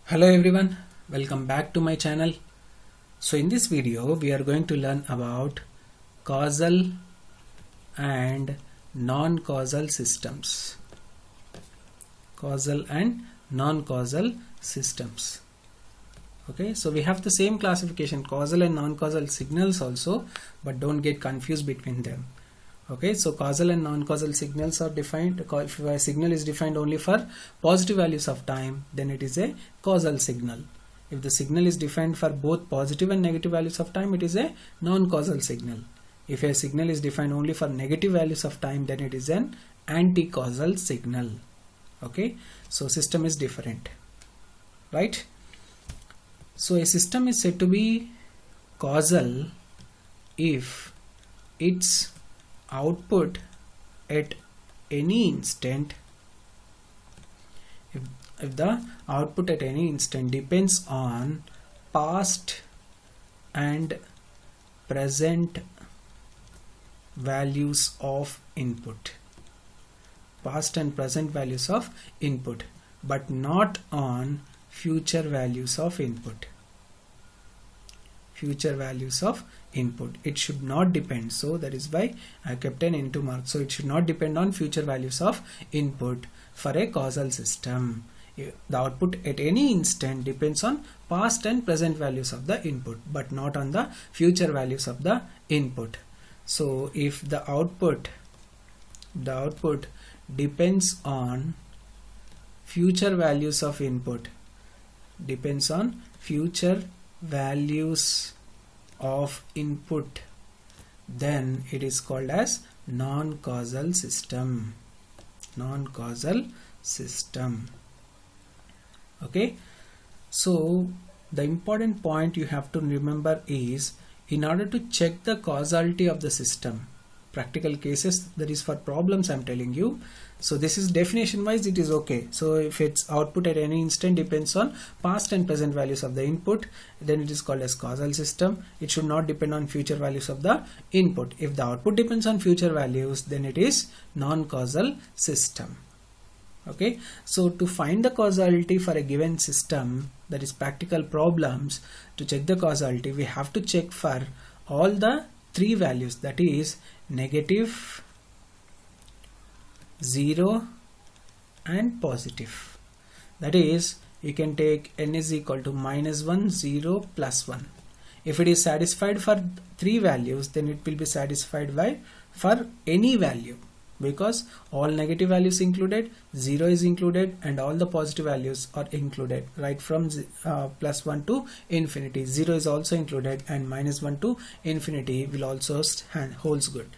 Hello everyone, welcome back to my channel. So in this video we are going to learn about causal and non-causal systems. Causal and non-causal systems. Okay, so we have the same classification, causal and non-causal signals also, but don't get confused between them. Okay, so causal and non-causal signals are defined. If a signal is defined only for positive values of time, then it is a causal signal. If the signal is defined for both positive and negative values of time, it is a non-causal signal. If a signal is defined only for negative values of time, then it is an anti-causal signal. Okay, so system is different, right? So a system is said to be causal if its output at any instant, if the output at any instant depends on past and present values of input, but not on future values of input. It should not depend, so that is why I kept an into mark. So it should not depend on future values of input for a causal system. The output at any instant depends on past and present values of the input, but not on the future values of the input. So if the output depends on future values of input, then it is called as non-causal system. Okay, so the important point you have to remember is, in order to check the causality of the system, practical cases, that is for problems I'm telling you. So this is definition wise, it is okay. So if its output at any instant depends on past and present values of the input, then it is called as causal system. It should not depend on future values of the input. If the output depends on future values, then it is non-causal system. Okay, so to find the causality for a given system, that is practical problems, to check the causality, we have to check for all the three values, that is negative, 0 and positive. That is, you can take n is equal to -1, 0, +1. If it is satisfied for three values, then it will be satisfied for any value, because all negative values included, 0 is included, and all the positive values are included, right from +1 to infinity. 0 is also included, and -1 to infinity will also holds good.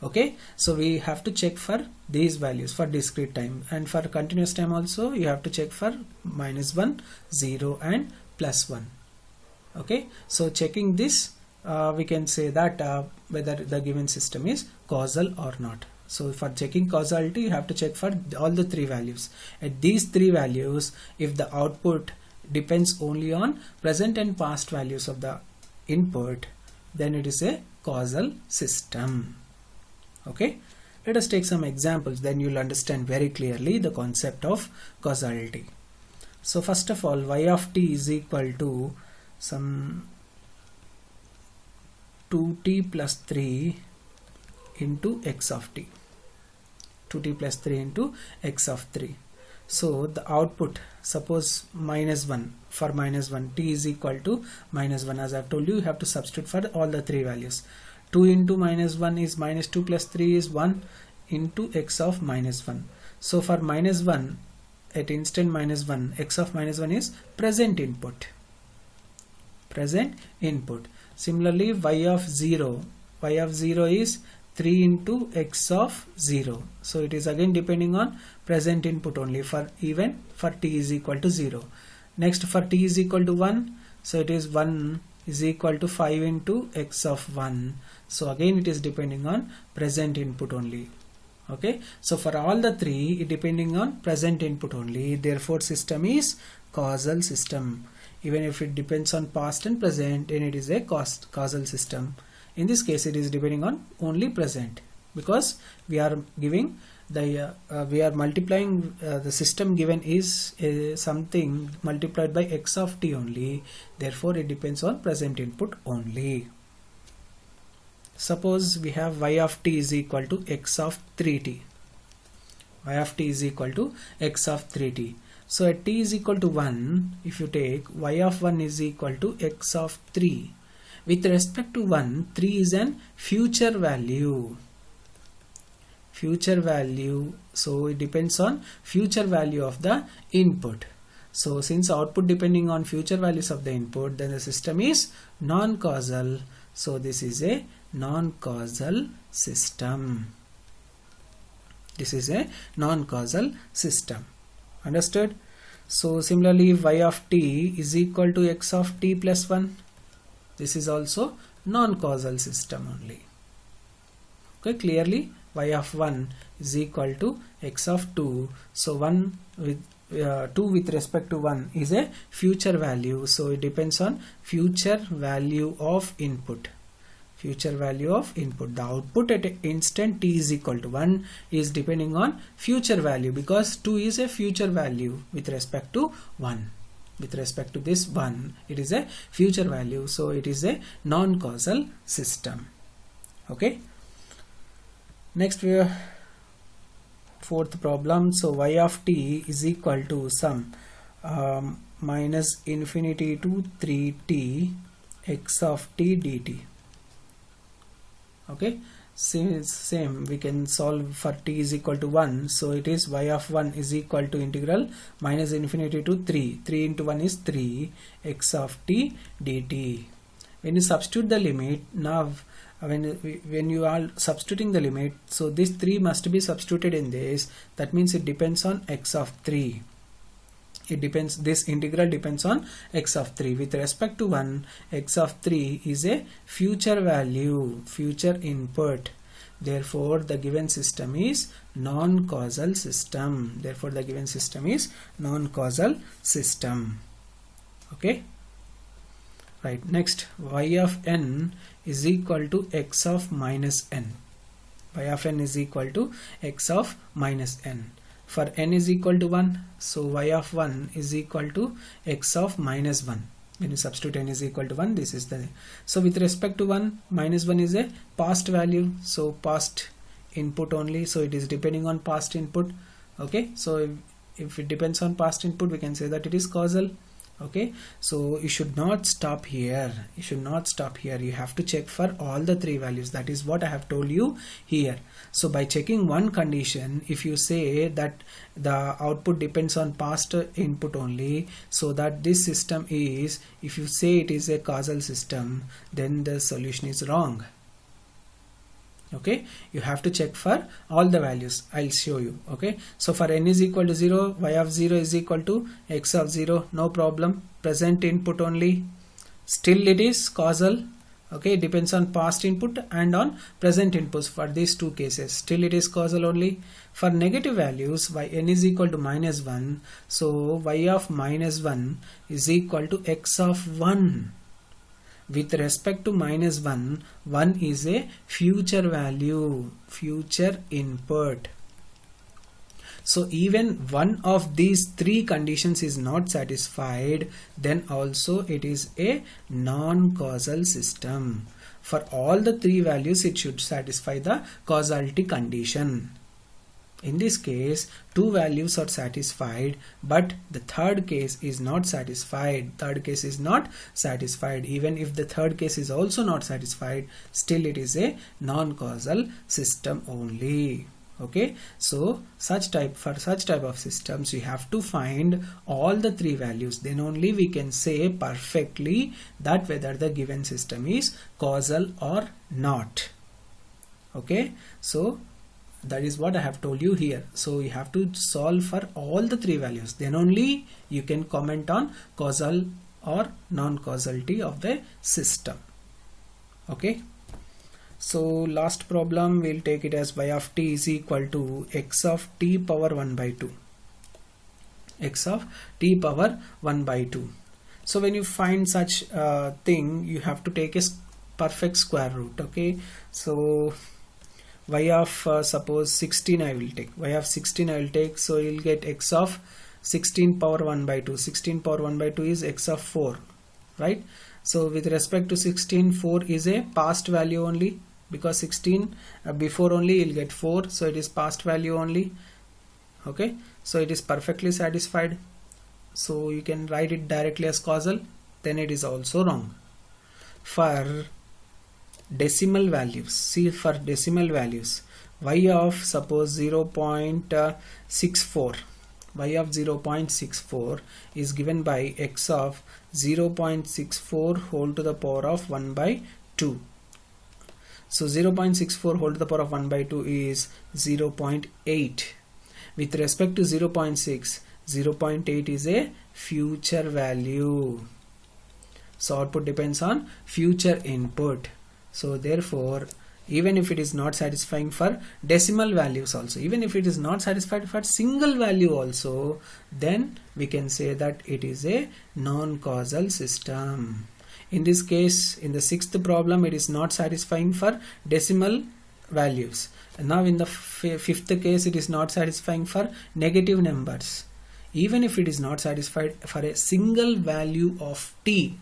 Okay, so we have to check for these values for discrete time, and for continuous time also you have to check for -1, 0 and +1. Okay, so checking this, we can say that whether the given system is causal or not. So for checking causality, you have to check for all the three values. At these three values, if the output depends only on present and past values of the input, then it is a causal system. Okay, let us take some examples, then you'll understand very clearly the concept of causality. So first of all, y of t is equal to some 2t plus 3 into x of t. 2t plus 3 into x of 3. So the output, suppose -1, for -1, t is equal to -1. As I've told you, you have to substitute for all the three values. 2 into -1 is -2 plus 3 is 1 into x of -1. So for -1, at instant -1, x of -1 is present input. Similarly, y of 0 is 3 into x of 0. So it is again depending on present input only, for even for t is equal to 0. Next, for t is equal to 1, so it is 1 is equal to 5 into x of 1. So again it is depending on present input only. Okay, so for all the three, it depending on present input only, therefore system is causal system. Even if it depends on past and present, then it is a causal system. In this case, it is depending on only present, because we are giving the we are multiplying the system given is something multiplied by x of t only, therefore it depends on present input only. Suppose we have y of t is equal to x of 3t. Y of t is equal to x of 3t. So at t is equal to 1, if you take y of 1 is equal to x of 3. With respect to 1, 3 is an future value. Future value, so it depends on future value of the input. So since output depending on future values of the input, then the system is non-causal. So this is a non-causal system. This is a non-causal system. Understood? So similarly, y of t is equal to x of t plus 1. This is also non-causal system only. Okay, clearly y of 1 is equal to x of 2. So 1 with 2 with respect to 1 is a future value. So it depends on future value of input. Future value of input. The output at instant t is equal to 1 is depending on future value, because 2 is a future value with respect to 1. With respect to this 1, it is a future value. So it is a non-causal system. Okay. Next we have fourth problem. So y of t is equal to sum minus infinity to 3t x of t dt. Okay, same we can solve for t is equal to 1. So it is y of 1 is equal to integral minus infinity to 3 into 1 is 3 x of t dt. When you substitute the limit, now when you are substituting the limit, so this 3 must be substituted in this. That means it depends on x of 3. It depends, this integral depends on x of 3. With respect to 1, x of 3 is a future value, future input. Therefore the given system is non-causal system. Therefore the given system is non-causal system. Okay. Right, next y of n is equal to x of minus n. Y of n is equal to x of minus n. For n is equal to 1, so y of 1 is equal to x of minus 1. When you substitute n is equal to 1, this is the, so with respect to 1, minus 1 is a past value, so past input only, so it is depending on past input. Okay, so if it depends on past input, we can say that it is causal. Okay, so you should not stop here. You should not stop here. You have to check for all the 3 values. That is what I have told you here. So by checking one condition, if you say that the output depends on past input only, so that this system is, if you say it is a causal system, then the solution is wrong. Okay, you have to check for all the values. I'll show you. Okay, so for n is equal to 0, y of 0 is equal to x of 0, no problem. Present input only, still it is causal. Okay, it depends on past input and on present inputs. For these 2 cases, still it is causal only. For negative values, y n is equal to minus 1, so y of minus 1 is equal to x of 1. With respect to minus 1, 1 is a future value, future input. So even one of these 3 conditions is not satisfied, then also it is a non-causal system. For all the 3 values, it should satisfy the causality condition. In this case, 2 values are satisfied, but the third case is not satisfied. Third case is not satisfied. Even if the third case is also not satisfied, still it is a non-causal system only. Okay, so for such type of systems, you have to find all the 3 values. Then only we can say perfectly that whether the given system is causal or not. Okay, so that is what I have told you here. So you have to solve for all the 3 values, then only you can comment on causal or non-causality of the system. Okay, so last problem, we'll take it as y of t is equal to x of t power 1 by 2. X of t power 1 by 2. So when you find such thing, you have to take a perfect square root. Okay, so y of suppose 16 I will take, y of 16 I will take, so you'll get x of 16 power 1 by 2. 16 power 1 by 2 is x of 4, right? So with respect to 16, 4 is a past value only, because 16 before only you'll get 4, so it is past value only. Okay, so it is perfectly satisfied. So you can write it directly as causal, then it is also wrong. For decimal values, see, for decimal values, y of suppose 0.64, y of 0.64 is given by x of 0.64 whole to the power of 1 by 2. So 0.64 whole to the power of 1 by 2 is 0.8. With respect to 0.6, 0.8 is a future value. So output depends on future input. So therefore, even if it is not satisfying for decimal values also, even if it is not satisfied for single value also, then we can say that it is a non-causal system. In this case, in the sixth problem, it is not satisfying for decimal values. And now in the fifth case, it is not satisfying for negative numbers. Even if it is not satisfied for a single value of t,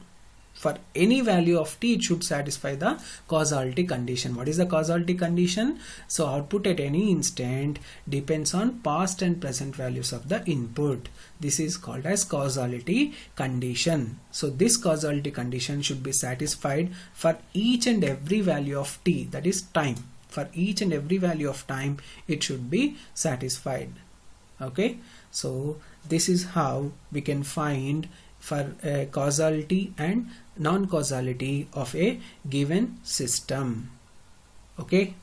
for any value of t, it should satisfy the causality condition. What is the causality condition? So output at any instant depends on past and present values of the input. This is called as causality condition. So this causality condition should be satisfied for each and every value of t, that is time. For each and every value of time, it should be satisfied. Okay, so this is how we can find for causality and non-causality of a given system. Okay.